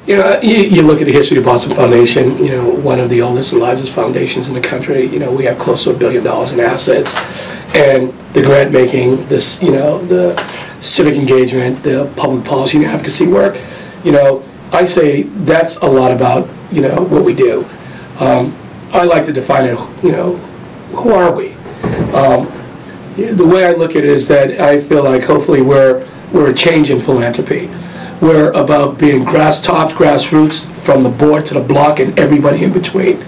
You know, you look at the history of Boston Foundation, you know, one of the oldest and largest foundations in the country. You know, we have close to $1 billion in assets. And the grant making, this, you know, the civic engagement, the public policy and advocacy work, you know, I say that's a lot about, you know, what we do. I like to define it, you know, who are we? The way I look at it is that I feel like hopefully we're a change in philanthropy. We're about being grass tops, grassroots, from the board to the block and everybody in between.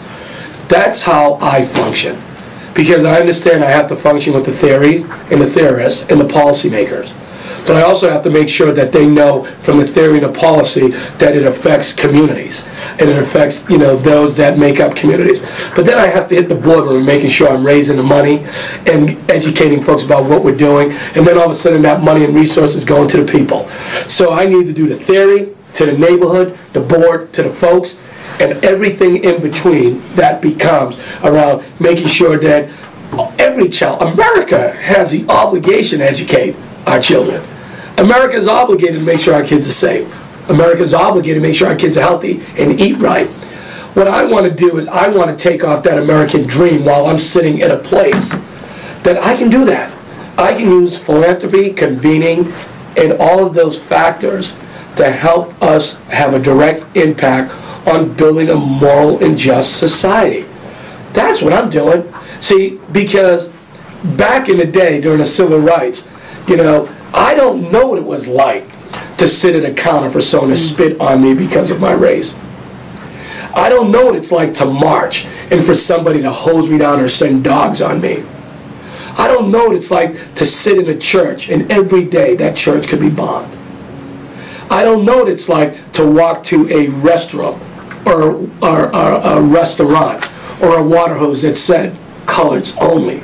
That's how I function. Because I understand I have to function with the theory and the theorists and the policymakers. But I also have to make sure that they know from the theory and the policy that it affects communities. And it affects, you know, those that make up communities. But then I have to hit the boardroom, making sure I'm raising the money and educating folks about what we're doing. And then all of a sudden that money and resources going to the people. So I need to do the theory, to the neighborhood, the board, to the folks, and everything in between that becomes around making sure that every child, America has the obligation to educate our children. America is obligated to make sure our kids are safe. America is obligated to make sure our kids are healthy and eat right. What I want to do is I want to take off that American dream while I'm sitting in a place that I can do that. I can use philanthropy, convening, and all of those factors to help us have a direct impact on building a moral and just society. That's what I'm doing. See, because back in the day during the civil rights, you know, I don't know what it was like to sit at a counter for someone to spit on me because of my race. I don't know what it's like to march and for somebody to hose me down or send dogs on me. I don't know what it's like to sit in a church and every day that church could be bombed. I don't know what it's like to walk to a restaurant or a restaurant or a water hose that said coloreds only.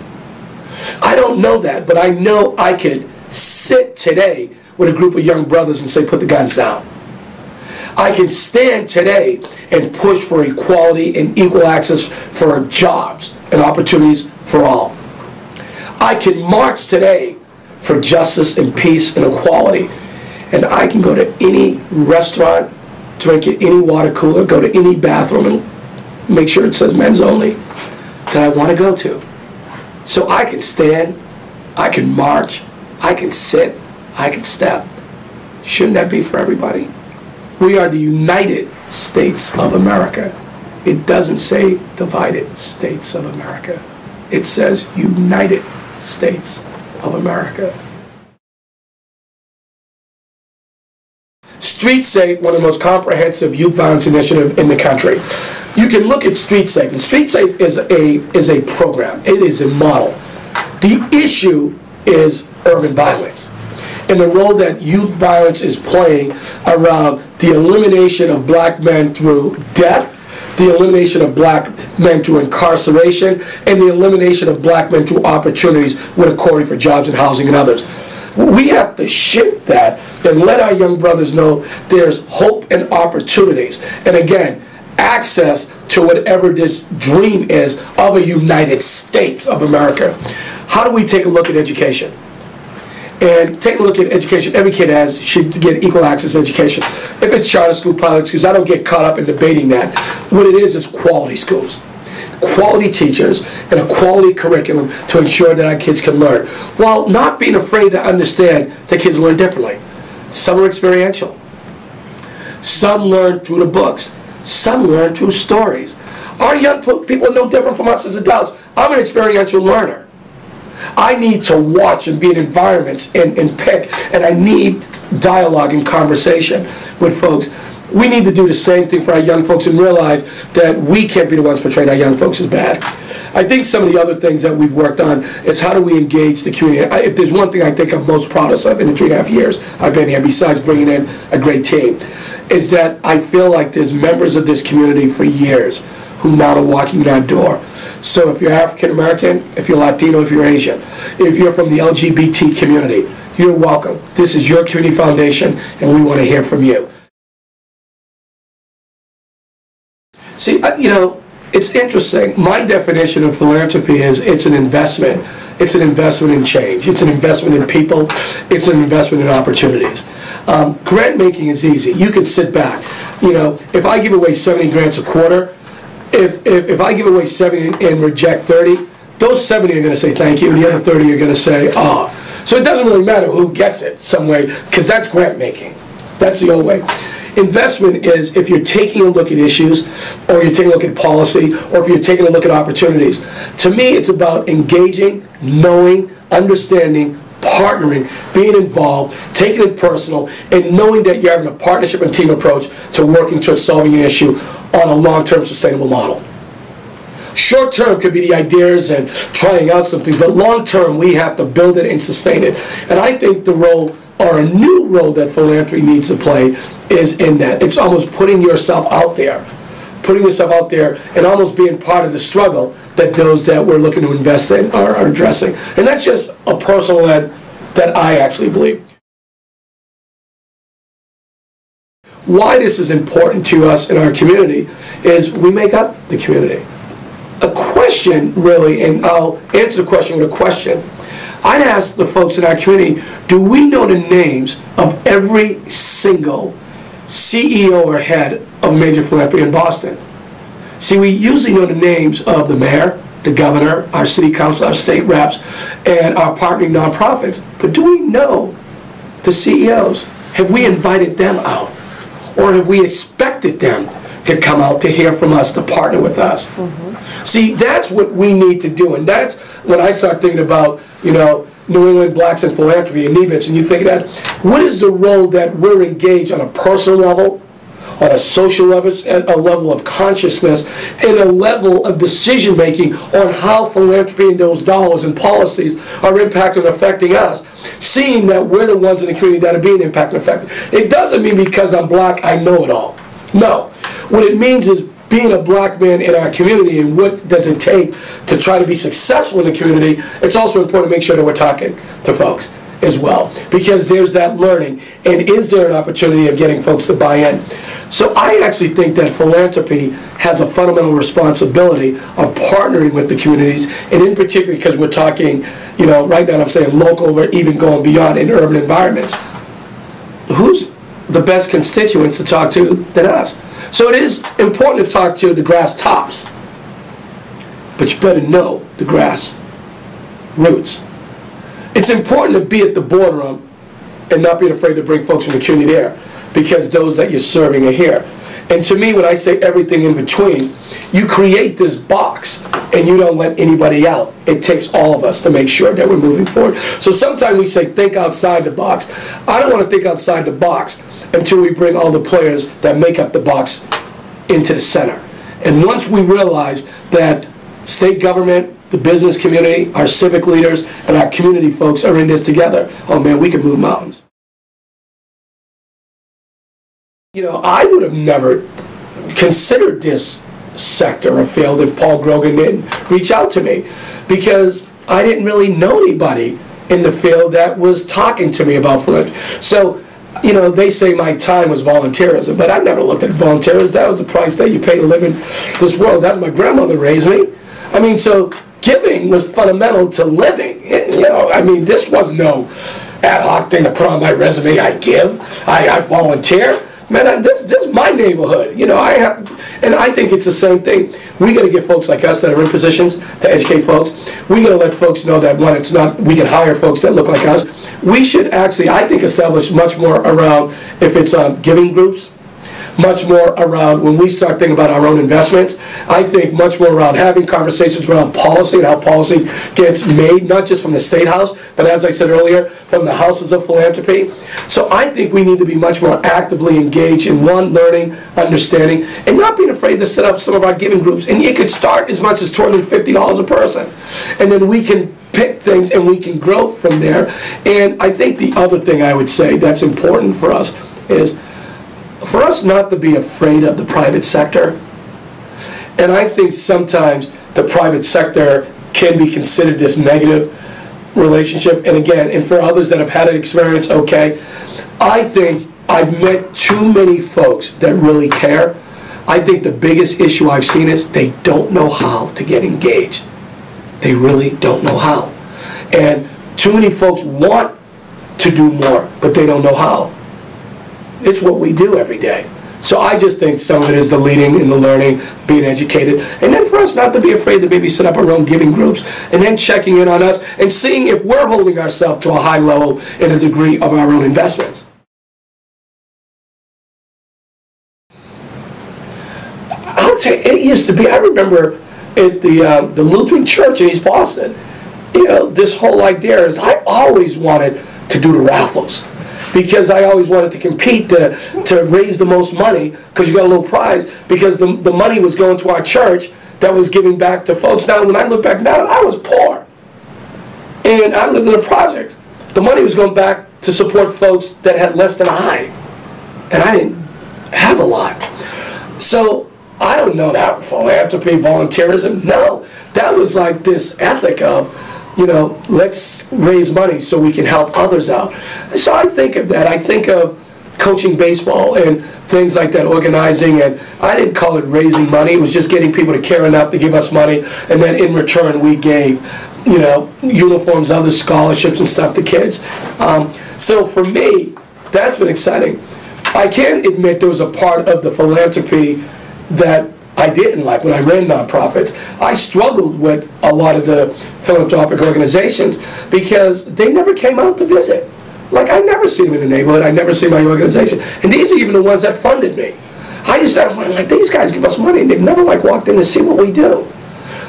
I don't know that, but I know I could sit today with a group of young brothers and say, put the guns down. I can stand today and push for equality and equal access for jobs and opportunities for all. I can march today for justice and peace and equality. And I can go to any restaurant, drink at any water cooler, go to any bathroom and make sure it says men's only that I want to go to. So I can stand, I can march, I can sit, I can step. Shouldn't that be for everybody? We are the United States of America. It doesn't say divided States of America. It says United States of America. Street Safe, one of the most comprehensive youth violence initiatives in the country. You can look at Street Safe, and Street Safe is a program. It is a model. The issue is urban violence and the role that youth violence is playing around the elimination of black men through death, the elimination of black men through incarceration, and the elimination of black men through opportunities with a calling for jobs and housing and others. We have to shift that and let our young brothers know there's hope and opportunities. And again, access to whatever this dream is of a United States of America. How do we take a look at education? And take a look at education. Every kid should get equal access to education. If it's charter school, public schools, I don't get caught up in debating that. What it is quality schools. Quality teachers and a quality curriculum to ensure that our kids can learn, while not being afraid to understand that kids learn differently. Some are experiential. Some learn through the books. Some learn through stories. Our young people are no different from us as adults. I'm an experiential learner. I need to watch and be in environments and pick, and I need dialogue and conversation with folks. We need to do the same thing for our young folks and realize that we can't be the ones portraying our young folks as bad. I think some of the other things that we've worked on is how do we engage the community. If there's one thing I think I'm most proudest of in the 3.5 years I've been here, besides bringing in a great team, is that I feel like there's members of this community for years who now are walking in our door. So if you're African American, if you're Latino, if you're Asian, if you're from the LGBT community, you're welcome. This is your community foundation, and we want to hear from you. See, you know, it's interesting. My definition of philanthropy is it's an investment. It's an investment in change. It's an investment in people. It's an investment in opportunities. Grant making is easy. You can sit back. You know, if I give away 70 grants a quarter, if I give away 70 and reject 30, those 70 are going to say thank you, and the other 30 are going to say, ah. So it doesn't really matter who gets it some way, because that's grant making. That's the old way. Investment is if you're taking a look at issues, or you're taking a look at policy, or if you're taking a look at opportunities. To me, it's about engaging, knowing, understanding, partnering, being involved, taking it personal, and knowing that you're having a partnership and team approach to working towards solving an issue on a long-term sustainable model. Short-term could be the ideas and trying out something, but long-term we have to build it and sustain it. And I think the role, or a new role that philanthropy needs to play, is in that. It's almost putting yourself out there. Putting yourself out there and almost being part of the struggle that those that we're looking to invest in are addressing. And that's just a personal that I actually believe. Why this is important to us in our community is we make up the community. A question, really, and I'll answer the question with a question. I'd ask the folks in our community, do we know the names of every single CEO or head of a major philanthropy in Boston? See, we usually know the names of the mayor, the governor, our city council, our state reps, and our partnering nonprofits. But do we know the CEOs? Have we invited them out? Or have we expected them to come out to hear from us, to partner with us? Mm-hmm. See, that's what we need to do. And that's when I start thinking about, you know, New England Blacks in Philanthropy and NEBIP, and you think of that, what is the role that we're engaged on a personal level, on a social level, at a level of consciousness, and a level of decision making on how philanthropy and those dollars and policies are impacting and affecting us, seeing that we're the ones in the community that are being impacted and affected. It doesn't mean because I'm black I know it all. No. What it means is being a black man in our community and what does it take to try to be successful in the community. It's also important to make sure that we're talking to folks as well, because there's that learning, and is there an opportunity of getting folks to buy in? So I actually think that philanthropy has a fundamental responsibility of partnering with the communities, and in particular because we're talking, you know, right now I'm saying local, we're even going beyond in urban environments. Who's the best constituents to talk to than us? So it is important to talk to the grass tops, but you better know the grass roots. It's important to be at the boardroom and not being afraid to bring folks from the community there, because those that you're serving are here. And to me, when I say everything in between, you create this box and you don't let anybody out. It takes all of us to make sure that we're moving forward. So sometimes we say think outside the box. I don't want to think outside the box until we bring all the players that make up the box into the center. And once we realize that state government, the business community, our civic leaders, and our community folks are in this together, oh man, we can move mountains. You know, I would have never considered this sector or field if Paul Grogan didn't reach out to me, because I didn't really know anybody in the field that was talking to me about philanthropy. So, you know, they say my time was volunteerism, but I never looked at volunteerism. That was the price that you pay to live in this world. That's my grandmother raised me. I mean, so giving was fundamental to living. You know, I mean, this was no ad hoc thing to put on my resume. I give, I volunteer. Man, this is my neighborhood. You know, and I think it's the same thing. We got to get folks like us that are in positions to educate folks. We got to let folks know that one, it's not, we can hire folks that look like us. We should actually, I think, establish much more around, if it's giving groups, much more around when we start thinking about our own investments. I think much more around having conversations around policy and how policy gets made, not just from the State House, but as I said earlier, from the houses of philanthropy. So I think we need to be much more actively engaged in one, learning, understanding, and not being afraid to set up some of our giving groups. And it could start as much as $250 a person. And then we can pick things and we can grow from there. And I think the other thing I would say that's important for us is for us not to be afraid of the private sector. And I think sometimes the private sector can be considered this negative relationship. And again, and for others that have had an experience, okay, I think I've met too many folks that really care. I think the biggest issue I've seen is they don't know how to get engaged. They really don't know how. And too many folks want to do more, but they don't know how. It's what we do every day. So I just think some of it is the leading and the learning, being educated, and then for us not to be afraid to maybe set up our own giving groups, and then checking in on us and seeing if we're holding ourselves to a high level in a degree of our own investments. I'll tell you, it used to be, I remember at the Lutheran Church in East Boston, this whole idea is I always wanted to do the raffles, because I always wanted to compete to raise the most money, because you got a little prize, because the money was going to our church that was giving back to folks. Now, when I look back now, I was poor. And I lived in the projects. The money was going back to support folks that had less than I. And I didn't have a lot. So, I don't know that philanthropy, volunteerism. No, that was like this ethic of, let's raise money so we can help others out. So I think of that. I think of coaching baseball and things like that, organizing, and I didn't call it raising money. It was just getting people to care enough to give us money, and then in return we gave, uniforms, other scholarships and stuff to kids. So for me, that's been exciting. I can admit there was a part of the philanthropy that I didn't like when I ran nonprofits. I struggled with a lot of the philanthropic organizations because they never came out to visit. Like, I never see them in the neighborhood. I never see my organization. And these are even the ones that funded me. I just thought, like, these guys give us money and they've never walked in to see what we do.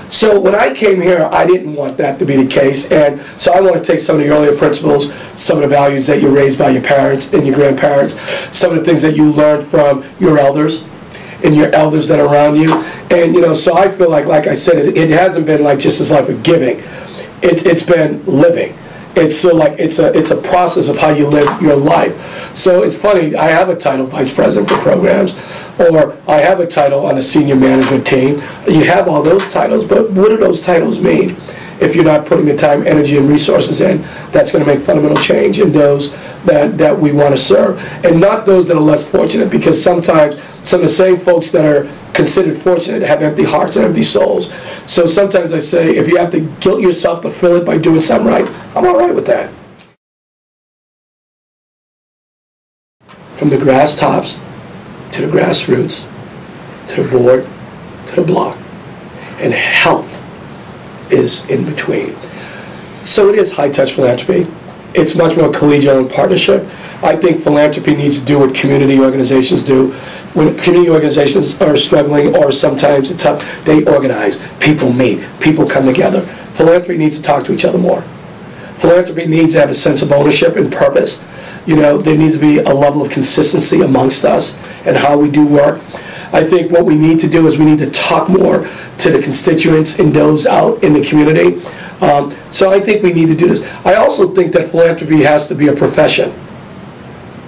So when I came here, I didn't want that to be the case. And so I want to take some of the earlier principles, some of the values that you raised by your parents and your grandparents, some of the things that you learned from your elders and your elders that are around you. And, so I feel like I said, it hasn't been like just this life of giving. It's been living. It's so it's a process of how you live your life. So it's funny, I have a title, Vice President for Programs, or I have a title on the senior management team. You have all those titles, but what do those titles mean if you're not putting the time, energy, and resources in that's going to make fundamental change in those that we want to serve, and not those that are less fortunate, because sometimes some of the same folks that are considered fortunate have empty hearts and empty souls. So sometimes I say, if you have to guilt yourself to fill it by doing something right, I'm all right with that. From the grass tops to the grassroots to the board to the block, and health is in between. So it is high-touch philanthropy. It's much more collegial and partnership. I think philanthropy needs to do what community organizations do. When community organizations are struggling or sometimes it's tough, they organize. People meet. People come together. Philanthropy needs to talk to each other more. Philanthropy needs to have a sense of ownership and purpose. There needs to be a level of consistency amongst us and how we do work. I think what we need to do is we need to talk more to the constituents and those out in the community. So I think we need to do this. I also think that philanthropy has to be a profession.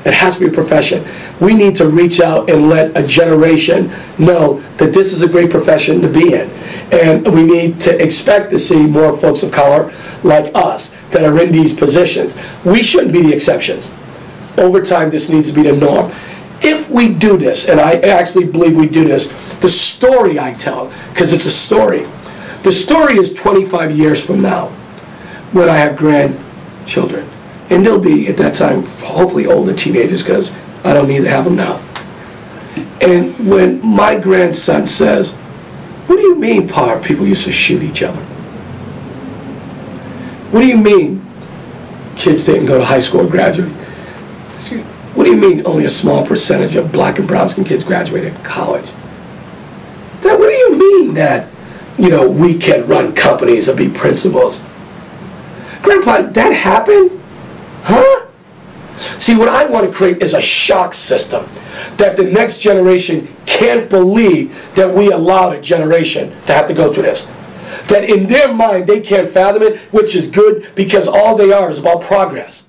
It has to be a profession. We need to reach out and let a generation know that this is a great profession to be in. And we need to expect to see more folks of color like us that are in these positions. We shouldn't be the exceptions. Over time, this needs to be the norm. If we do this, and I actually believe we do this, the story I tell, because it's a story, the story is 25 years from now when I have grandchildren. And they'll be, at that time, hopefully older teenagers, because I don't need to have them now. And when my grandson says, "What do you mean, Pa, people used to shoot each other? What do you mean kids didn't go to high school or graduate? What do you mean only a small percentage of black and brown skin kids graduated college? What do you mean that, we can run companies and be principals? Grandpa, that happened? Huh? See, what I want to create is a shock system that the next generation can't believe that we allowed a generation to have to go through this. That in their mind, they can't fathom it, which is good, because all they are is about progress.